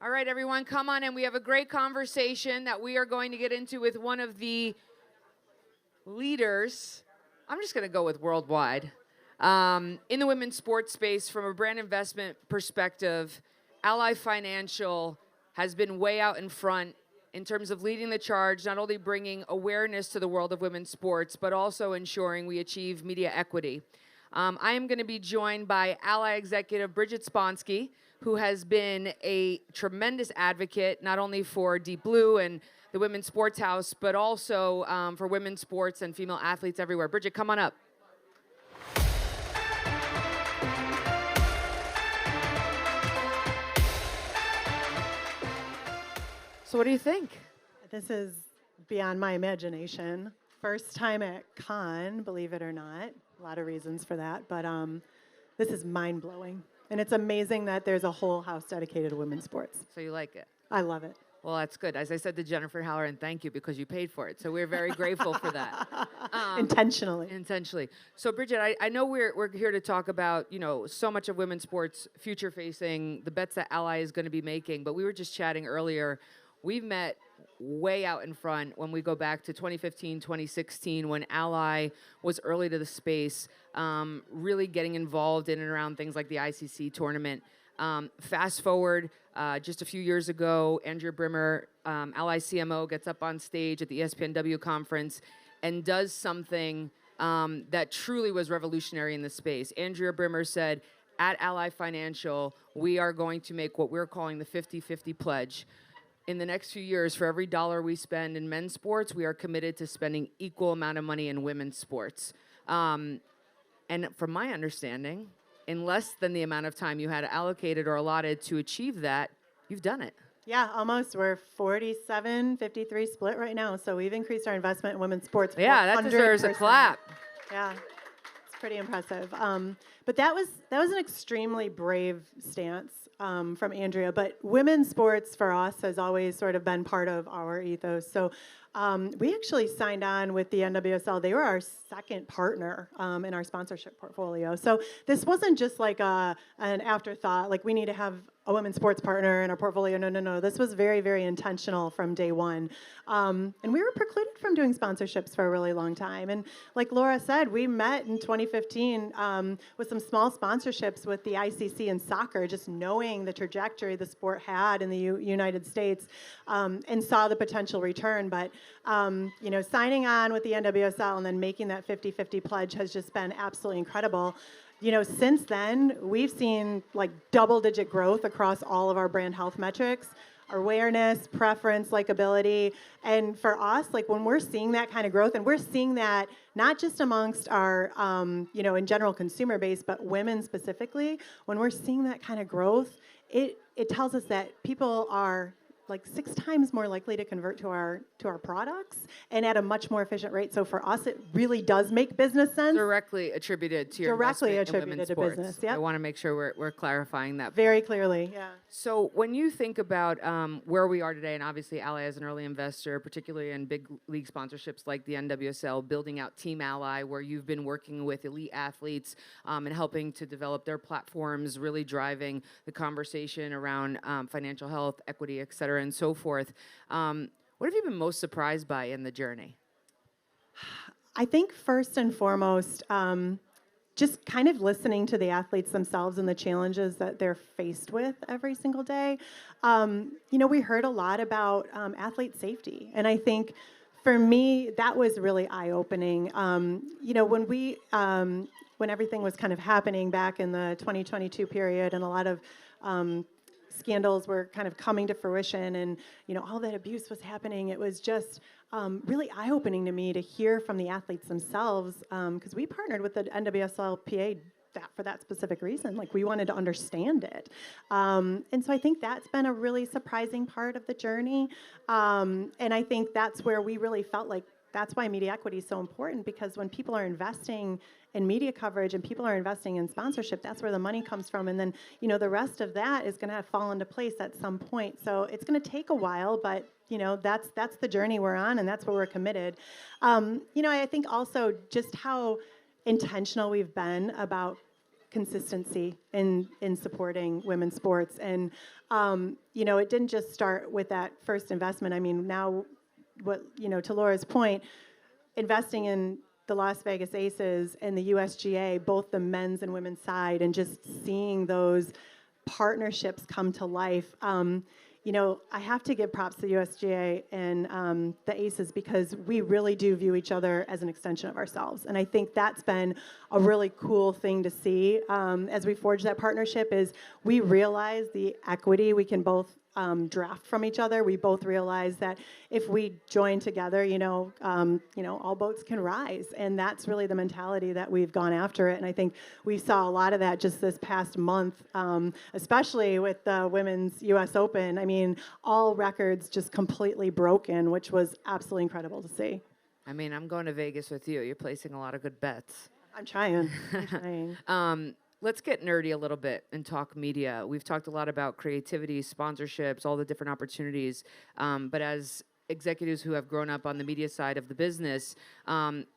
All right, everyone, come on in. We have a great conversation that we are going to get into with one of the leaders. I'm just going to go with worldwide. In the women's sports space, from a brand investment perspective, Ally Financial has been way out in front in terms of leading the charge, not only bringing awareness to the world of women's sports, but also ensuring we achieve media equity. I am going to be joined by Ally executive Bridget Sponsky, who has been a tremendous advocate, not only for Deep Blue and the Women's Sports House, but also for women's sports and female athletes everywhere. Bridget, come on up. So what do you think? This is beyond my imagination. First time at Cannes, believe it or not. A lot of reasons for that, but this is mind-blowing. And it's amazing that there's a whole house dedicated to women's sports. So you like it? I love it. Well, that's good. As I said to Jennifer Halloran, thank you because you paid for it. So we're very grateful for that. Intentionally. Intentionally. So Bridget, I know we're here to talk about, so much of women's sports future facing, the bets that Ally is going to be making, but we were just chatting earlier. We've met way out in front when we go back to 2015, 2016, when Ally was early to the space, really getting involved in and around things like the ICC tournament. Fast forward just a few years ago, Andrea Brimmer, Ally CMO, gets up on stage at the ESPNW conference and does something that truly was revolutionary in the space. Andrea Brimmer said, at Ally Financial, we are going to make what we're calling the 50-50 pledge. In the next few years, for every dollar we spend in men's sports, we are committed to spending equal amount of money in women's sports. And from my understanding, in less than the amount of time you had allocated or allotted to achieve that, you've done it. Yeah, almost. We're 47-53 split right now, so we've increased our investment in women's sports. Yeah, that deserves a clap. Yeah, it's pretty impressive. But that was an extremely brave stance from Andrea. But women's sports for us has always sort of been part of our ethos. So we actually signed on with the NWSL. They were our second partner in our sponsorship portfolio. So this wasn't just like an afterthought, like we need to have a women's sports partner in our portfolio. No. This was very, very intentional from day one. And we were precluded from doing sponsorships for a really long time. And like Laura said, we met in 2015 with some small sponsorships with the ICC in soccer, just knowing the trajectory the sport had in the United States, and saw the potential return. But signing on with the NWSL and then making that 50-50 pledge has just been absolutely incredible. Since then, we've seen like double-digit growth across all of our brand health metrics, awareness, preference, likability. And for us, like when we're seeing that kind of growth, and we're seeing that not just amongst our, in general consumer base, but women specifically, when we're seeing that kind of growth, it tells us that people are like 6 times more likely to convert to our products and at a much more efficient rate. So for us, it really does make business sense. Directly attributed to your investment in women's sports. Business. Yep. I want to make sure we're clarifying that very clearly. Yeah. So when you think about where we are today, and obviously Ally as an early investor, particularly in big league sponsorships like the NWSL, building out Team Ally, where you've been working with elite athletes and helping to develop their platforms, really driving the conversation around financial health, equity, et cetera, and so forth. What have you been most surprised by in the journey? I think first and foremost, just kind of listening to the athletes themselves and the challenges that they're faced with every single day. We heard a lot about athlete safety, and I think for me that was really eye-opening. When everything was kind of happening back in the 2022 period, and a lot of scandals were kind of coming to fruition, and all that abuse was happening, it was just really eye-opening to me to hear from the athletes themselves, because we partnered with the NWSLPA for that specific reason. Like, we wanted to understand it. And so I think that's been a really surprising part of the journey. And I think that's where we really felt like that's why media equity is so important, because when people are investing in media coverage and people are investing in sponsorship, that's where the money comes from. And then, the rest of that is going to fall into place at some point. So it's going to take a while, but, that's the journey we're on, and that's where we're committed. I think also just how intentional we've been about consistency in supporting women's sports. And, it didn't just start with that first investment. I mean, now, to Laura's point, investing in the Las Vegas Aces and the USGA, both the men's and women's side, and just seeing those partnerships come to life. I have to give props to the USGA and the Aces because we really do view each other as an extension of ourselves. And I think that's been a really cool thing to see as we forge that partnership is we realize the equity we can both draft from each other. We both realize that if we join together, all boats can rise, and that's really the mentality that we've gone after it. And I think we saw a lot of that just this past month, especially with the women's U.S. Open. I mean, all records just completely broken, which was absolutely incredible to see. I mean, I'm going to Vegas with you. You're placing a lot of good bets. I'm trying. Let's get nerdy a little bit and talk media. We've talked a lot about creativity, sponsorships, all the different opportunities. But as executives who have grown up on the media side of the business,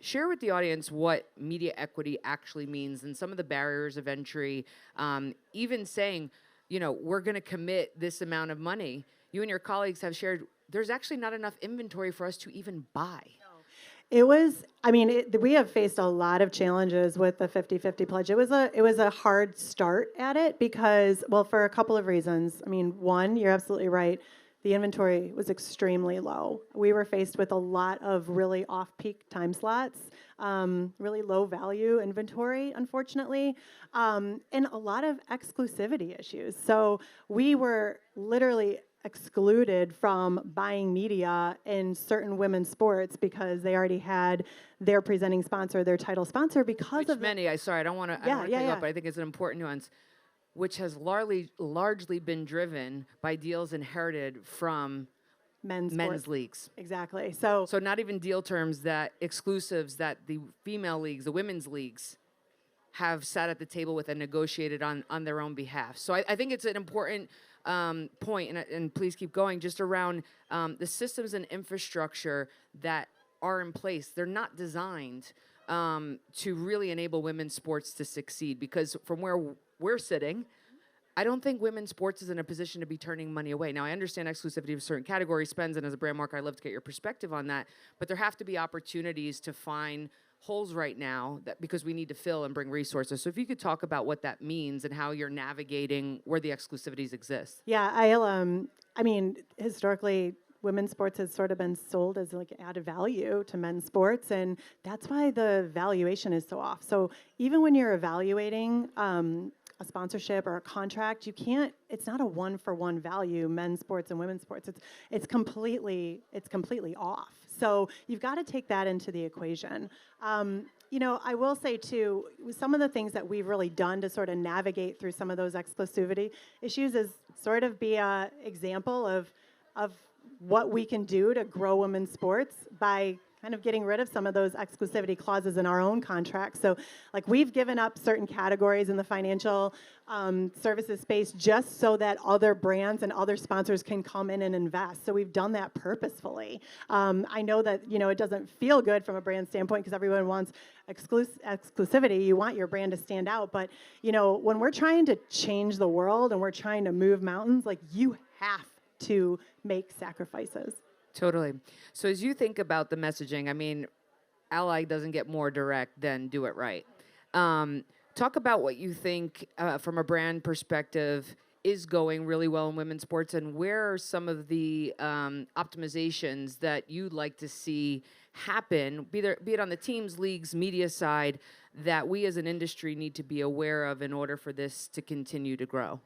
share with the audience what media equity actually means and some of the barriers of entry. Even saying, we're going to commit this amount of money. You and your colleagues have shared there's actually not enough inventory for us to even buy. We have faced a lot of challenges with the 50-50 pledge. It was a hard start at it because, for a couple of reasons. I mean, one, you're absolutely right. The inventory was extremely low. We were faced with a lot of really off-peak time slots, really low value inventory, unfortunately, and a lot of exclusivity issues. So we were literally excluded from buying media in certain women's sports because they already had their presenting sponsor, their title sponsor, because of many. I don't want to cut you off, but I think it's an important nuance, which has largely been driven by deals inherited from men's leagues. Exactly. So not even deal terms, that exclusives that the female leagues, the women's leagues, have sat at the table with and negotiated on their own behalf. So I think it's an important point, and please keep going, just around the systems and infrastructure that are in place. They're not designed to really enable women's sports to succeed, because from where we're sitting, I don't think women's sports is in a position to be turning money away. Now, I understand exclusivity of certain category spends, and as a brand marketer, I'd love to get your perspective on that, but there have to be opportunities to find holes right now because we need to fill and bring resources. So if you could talk about what that means and how you're navigating where the exclusivities exist. Yeah, historically, women's sports has sort of been sold as like added value to men's sports, and that's why the valuation is so off. So even when you're evaluating a sponsorship or a contract, it's not a one-for-one value, men's sports and women's sports. It's completely off. So you've got to take that into the equation. I will say too, some of the things that we've really done to sort of navigate through some of those exclusivity issues is sort of be an example of what we can do to grow women's sports by kind of getting rid of some of those exclusivity clauses in our own contracts. So we've given up certain categories in the financial services space just so that other brands and other sponsors can come in and invest. So we've done that purposefully. I know that, it doesn't feel good from a brand standpoint because everyone wants exclusivity. You want your brand to stand out. But, when we're trying to change the world and we're trying to move mountains, you have to make sacrifices. Totally. So as you think about the messaging, Ally doesn't get more direct than do it right. Talk about what you think from a brand perspective is going really well in women's sports, and where are some of the optimizations that you'd like to see happen, be it on the teams, leagues, media side, that we as an industry need to be aware of in order for this to continue to grow?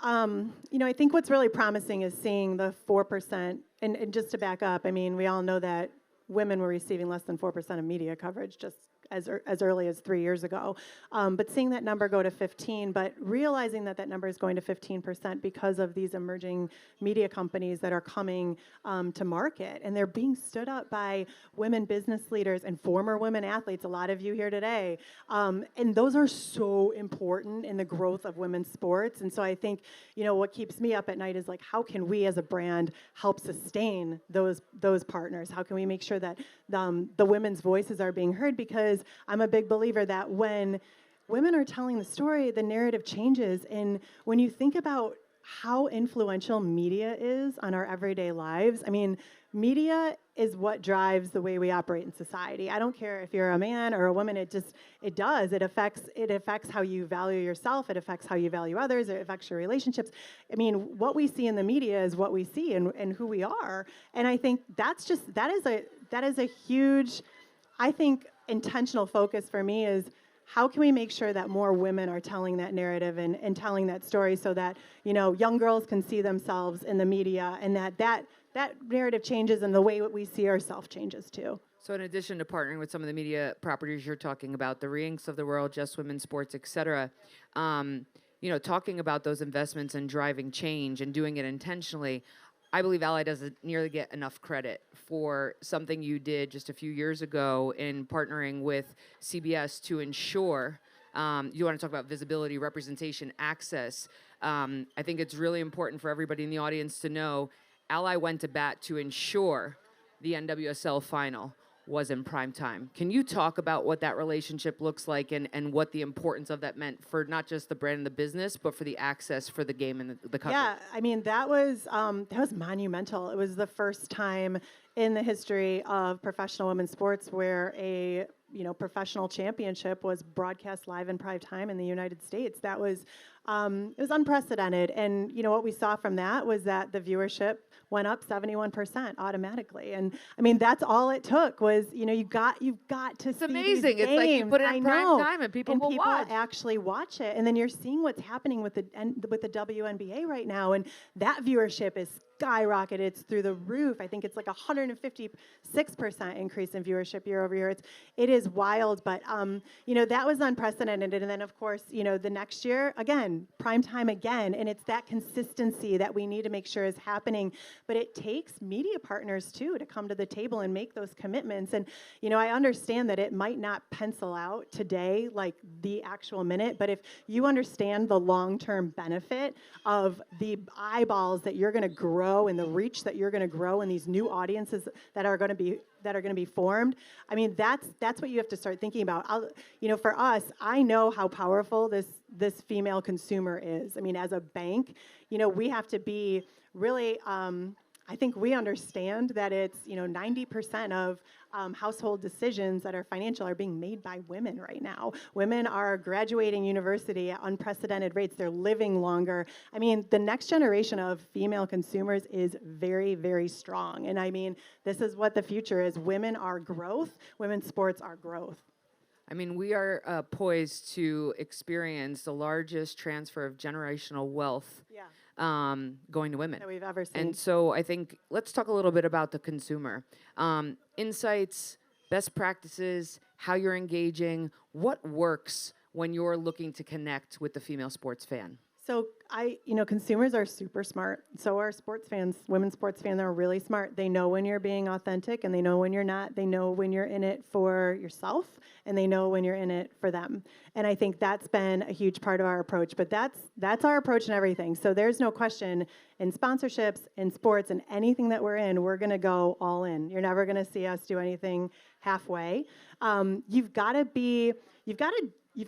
I think what's really promising is seeing the 4%, and just to back up, we all know that women were receiving less than 4% of media coverage just as early as 3 years ago. But seeing that number go to 15, but realizing that number is going to 15% because of these emerging media companies that are coming to market, and they're being stood up by women business leaders and former women athletes, a lot of you here today. And those are so important in the growth of women's sports. And so I think, what keeps me up at night is how can we as a brand help sustain those partners? How can we make sure that the women's voices are being heard? Because I'm a big believer that when women are telling the story, the narrative changes. And when you think about how influential media is on our everyday lives, I mean, media is what drives the way we operate in society. I don't care if you're a man or a woman, it does. It affects how you value yourself, it affects how you value others, it affects your relationships. I mean, what we see in the media is what we see and who we are. And I think that is a huge, I think, intentional focus for me is how can we make sure that more women are telling that narrative and telling that story so that, young girls can see themselves in the media and that narrative changes and the way we see ourselves changes too. So in addition to partnering with some of the media properties you're talking about, the Reinks of the world, Just Women's Sports, et cetera, talking about those investments and driving change and doing it intentionally, I believe Ally doesn't nearly get enough credit for something you did just a few years ago in partnering with CBS to ensure, you want to talk about visibility, representation, access. I think it's really important for everybody in the audience to know Ally went to bat to ensure the NWSL final was in prime time. Can you talk about what that relationship looks like and what the importance of that meant for not just the brand and the business, but for the access for the game and the coverage? Yeah, I mean, that was monumental. It was the first time in the history of professional women's sports where a professional championship was broadcast live in prime time in the United States. That was it was unprecedented. And what we saw from that was that the viewership went up 71% automatically. And I mean, that's all it took was, you've got to it's see amazing. these It's like you put it in I prime know. time and people will watch. Actually watch it. And then you're seeing what's happening with the WNBA right now. And that viewership is skyrocketed. It's through the roof. I think it's like 156% increase in viewership year over year. It is wild, but that was unprecedented. And then of course, the next year again, prime time again, and it's that consistency that we need to make sure is happening. But it takes media partners too to come to the table and make those commitments. And I understand that it might not pencil out today like the actual minute, but if you understand the long-term benefit of the eyeballs that you're going to grow and the reach that you're going to grow and these new audiences that are going to be formed, I mean, that's what you have to start thinking about. For us, I know how powerful this female consumer is. I mean, as a bank, we have to be really, I think we understand that it's, 90% of household decisions that are financial are being made by women right now. Women are graduating university at unprecedented rates. They're living longer. I mean, the next generation of female consumers is very, very strong. And I mean, this is what the future is. Women are growth. Women's sports are growth. I mean, we are poised to experience the largest transfer of generational wealth going to women that we've ever seen. And so I think let's talk a little bit about the consumer. Insights, best practices, how you're engaging, what works when you're looking to connect with the female sports fan? So consumers are super smart. So are sports fans, women's sports fans are really smart. They know when you're being authentic and they know when you're not. They know when you're in it for yourself and they know when you're in it for them. And I think that's been a huge part of our approach, but that's our approach in everything. So there's no question in sponsorships, in sports, and anything that we're in, we're going to go all in. You're never going to see us do anything halfway. You've got to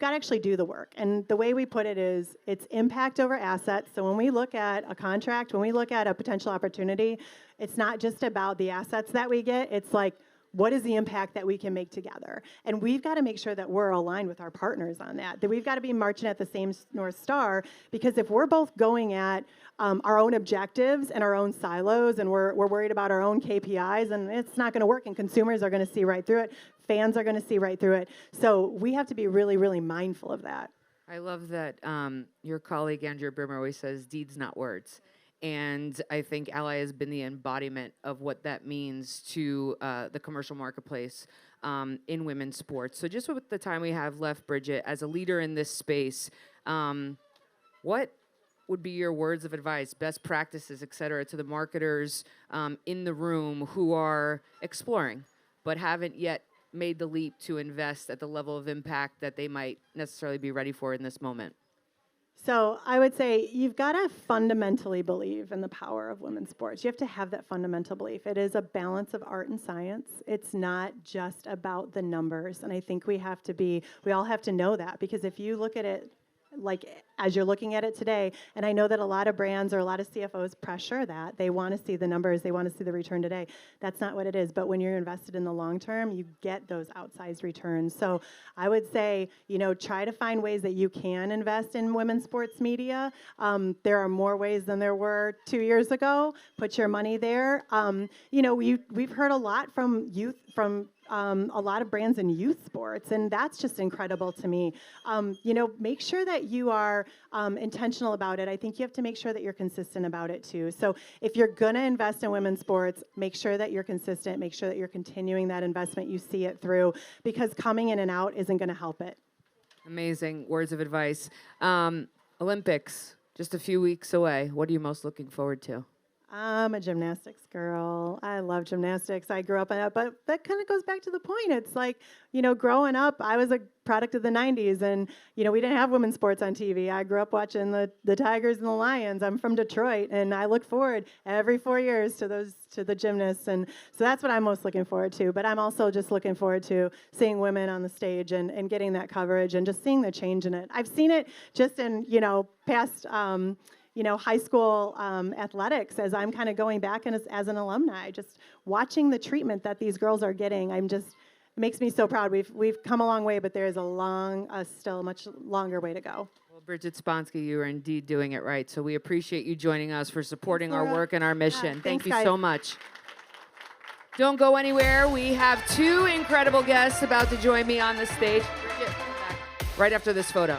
actually do the work. And the way we put it is it's impact over assets. So when we look at a contract, when we look at a potential opportunity, it's not just about the assets that we get. It's like, what is the impact that we can make together? And we've got to make sure that we're aligned with our partners on that we've got to be marching at the same North Star, because if we're both going at our own objectives and our own silos and we're worried about our own KPIs, and it's not going to work, and consumers are going to see right through it. Fans are going to see right through it. So we have to be really, really mindful of that. I love that your colleague, Andrea Brimmer, always says deeds, not words. And I think Ally has been the embodiment of what that means to the commercial marketplace in women's sports. So just with the time we have left, Bridget, as a leader in this space, what would be your words of advice, best practices, et cetera, to the marketers in the room who are exploring but haven't yet made the leap to invest at the level of impact that they might necessarily be ready for in this moment? So I would say you've got to fundamentally believe in the power of women's sports. You have to have that fundamental belief. It is a balance of art and science. It's not just about the numbers. And I think we all have to know that, because if you look at it like as you're looking at it today, and I know that a lot of brands or a lot of CFOs pressure that. They want to see the numbers, they want to see the return today. That's not what it is. But when you're invested in the long term, you get those outsized returns. So I would say, try to find ways that you can invest in women's sports media. There are more ways than there were 2 years ago. Put your money there. We've heard a lot from youth, from a lot of brands in youth sports, and that's just incredible to me. Make sure that you are intentional about it. I think you have to make sure that you're consistent about it too. So if you're going to invest in women's sports, make sure that you're consistent, make sure that you're continuing that investment, you see it through, because coming in and out isn't going to help it. Amazing words of advice. Olympics, just a few weeks away. What are you most looking forward to? I'm a gymnastics girl. I love gymnastics. I grew up in it, but that kind of goes back to the point. It's like, growing up, I was a product of the 90s, and, we didn't have women's sports on TV. I grew up watching the Tigers and the Lions. I'm from Detroit, and I look forward every 4 years to the gymnasts. And so that's what I'm most looking forward to. But I'm also just looking forward to seeing women on the stage and getting that coverage and just seeing the change in it. I've seen it just in, past high school athletics, as I'm kind of going back and as an alumni, just watching the treatment that these girls are getting. It makes me so proud. We've come a long way, but there is still a much longer way to go. Well, Bridget Sponsky, you are indeed doing it right. So we appreciate you joining us for supporting our work and our mission. Yeah, Thank you guys. so much. Don't go anywhere. We have two incredible guests about to join me on the stage. Bridget, right after this photo.